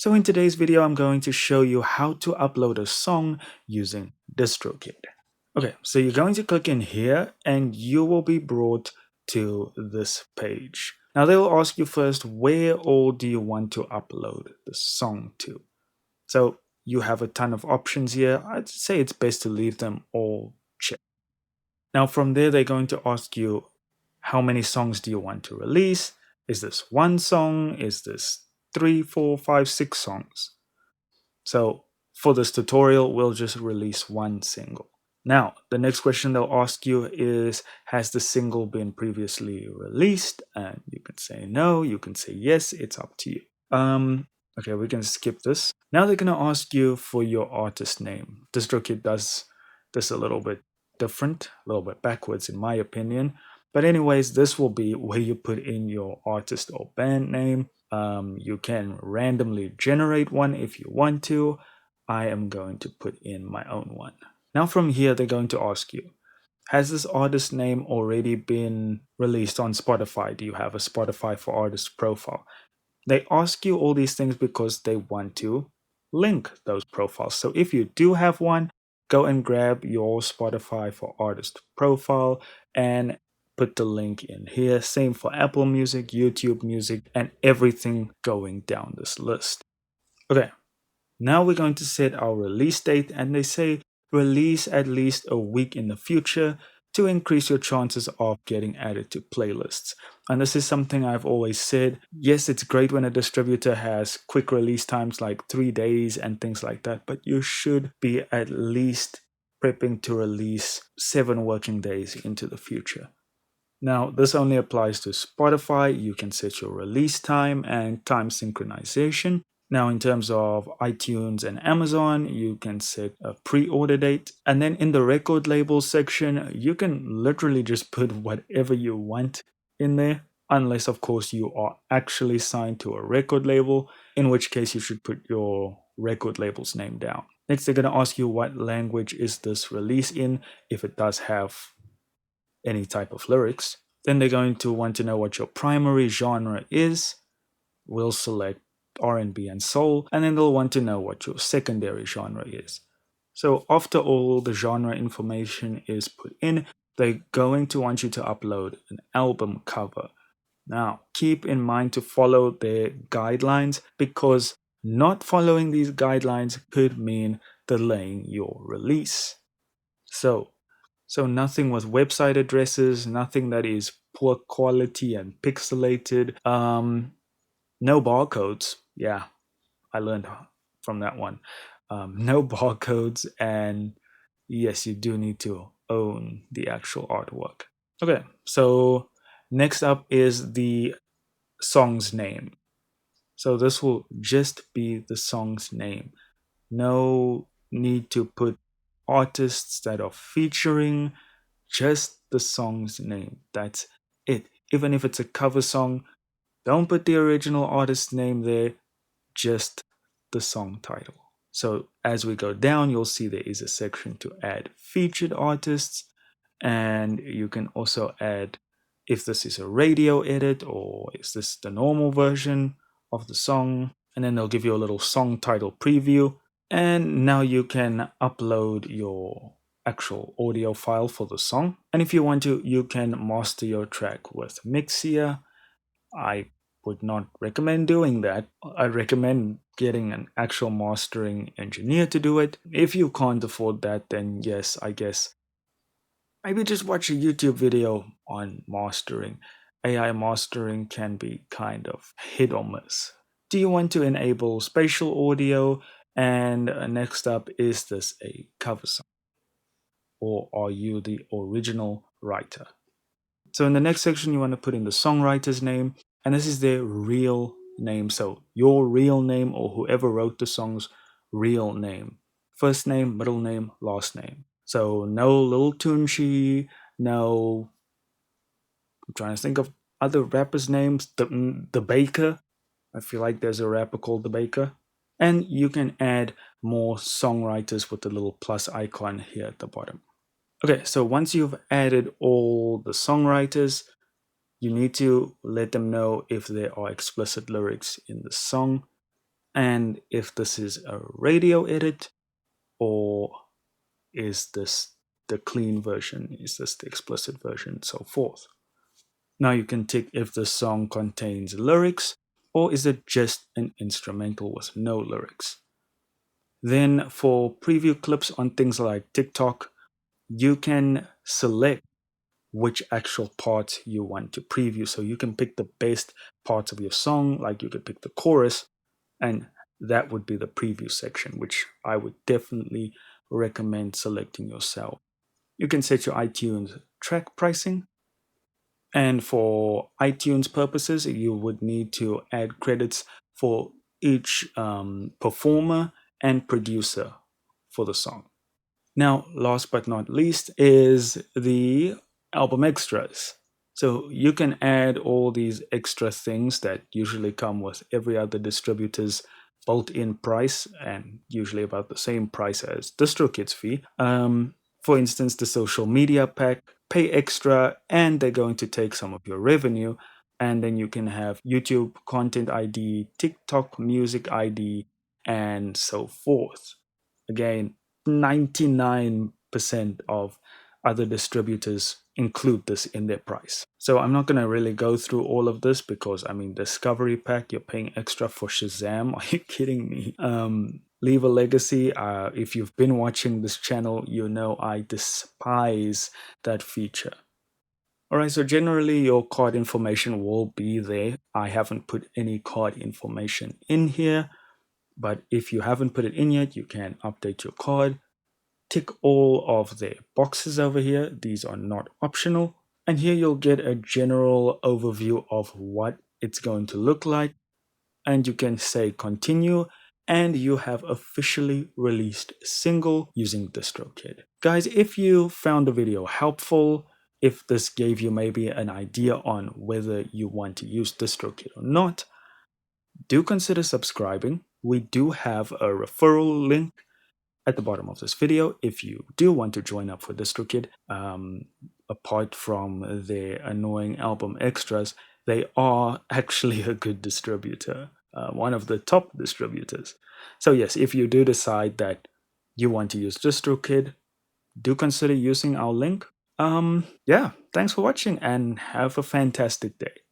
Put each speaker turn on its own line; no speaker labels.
So in today's video, I'm going to show you how to upload a song using DistroKid. Okay, so you're going to click in here and you will be brought to this page. Now they will ask you first, where all do you want to upload the song to? So you have a ton of options here. I'd say it's best to leave them all checked. Now from there, they're going to ask you, how many songs do you want to release? Is this one song? Is this three, four, five, six songs? So for this tutorial, we'll just release one single. Now, the next question they'll ask you is, has the single been previously released? And you can say no, you can say yes, it's up to you. Okay, we can skip this. Now they're gonna ask you for your artist name. DistroKid does this a little bit different, a little bit backwards in my opinion. But anyways, this will be where you put in your artist or band name. You can randomly generate one if you want to. I am going to put in my own one. Now from here, they're going to ask you, has this artist name already been released on Spotify? Do you have a Spotify for Artists profile? They ask you all these things because they want to link those profiles. So if you do have one, go and grab your Spotify for Artist profile and put the link in here. Same for Apple Music, YouTube Music, and everything going down this list. Okay, now we're going to set our release date, and they say release at least a week in the future to increase your chances of getting added to playlists. And this is something I've always said. Yes, it's great when a distributor has quick release times like 3 days and things like that, but you should be at least prepping to release 7 working days into the future. Now, this only applies to Spotify. You can set your release time and time synchronization. Now, in terms of iTunes and Amazon, you can set a pre-order date. And then in the record label section, you can literally just put whatever you want in there, unless, of course, you are actually signed to a record label, in which case you should put your record label's name down. Next, they're going to ask you what language is this release in, if it does have any type of lyrics. Then they're going to want to know what your primary genre is. We'll select R&B and soul, and then they'll want to know what your secondary genre is. So after all the genre information is put in, they're going to want you to upload an album cover. Now, keep in mind to follow their guidelines, because not following these guidelines could mean delaying your release. So nothing with website addresses, nothing that is poor quality and pixelated. No barcodes. Yeah, I learned from that one. No barcodes, and yes, you do need to own the actual artwork. Okay, so next up is the song's name. So this will just be the song's name. No need to put artists that are featuring, just the song's name. That's it. Even if it's a cover song, don't put the original artist's name there, just the song title. So as we go down, you'll see there is a section to add featured artists, and you can also add if this is a radio edit or is this the normal version of the song. And then they'll give you a little song title preview. And now you can upload your actual audio file for the song. And if you want to, you can master your track with Mixia. I would not recommend doing that. I recommend getting an actual mastering engineer to do it. If you can't afford that, then yes, I guess maybe just watch a YouTube video on mastering. AI mastering can be kind of hit or miss. Do you want to enable spatial audio? And next up, is this a cover song? Or are you the original writer? So in the next section, you want to put in the songwriter's name, and this is their real name. So your real name, or whoever wrote the song's real name. First name, middle name, last name. So no Lil Tunchi, no, I'm trying to think of other rappers' names. The Baker. I feel like there's a rapper called The Baker. And you can add more songwriters with the little plus icon here at the bottom. Okay, so once you've added all the songwriters, you need to let them know if there are explicit lyrics in the song. and if this is a radio edit, or is this the clean version, is this the explicit version, so forth. Now you can tick if the song contains lyrics, or is it just an instrumental with no lyrics. Then for preview clips on things like TikTok, you can select which actual parts you want to preview. So you can pick the best parts of your song, like you could pick the chorus, and that would be the preview section, which I would definitely recommend selecting yourself. You can set your iTunes track pricing. And for iTunes purposes, you would need to add credits for each performer and producer for the song. Now, last but not least is the album extras. So you can add all these extra things that usually come with every other distributor's built-in price, and usually about the same price as DistroKid's fee. For instance, the social media pack, pay extra, and they're going to take some of your revenue. And then you can have YouTube content ID, TikTok music ID, and so forth. Again, 99% of other distributors include this in their price. So I'm not going to really go through all of this because, I mean, Discovery Pack, you're paying extra for Shazam. Are you kidding me? Leave a Legacy. If you've been watching this channel, you know I despise that feature. All right, so generally your card information will be there. I haven't put any card information in here, but if you haven't put it in yet, you can update your card. Tick all of the boxes over here. These are not optional. And here you'll get a general overview of what it's going to look like. And you can say continue, and you have officially released a single using DistroKid. Guys, if you found the video helpful, if this gave you maybe an idea on whether you want to use DistroKid or not, do consider subscribing. We do have a referral link at the bottom of this video if you do want to join up for DistroKid. Apart from their annoying album extras, they are actually a good distributor, one of the top distributors. So yes, if you do decide that you want to use DistroKid, do consider using our link. Yeah, thanks for watching and have a fantastic day.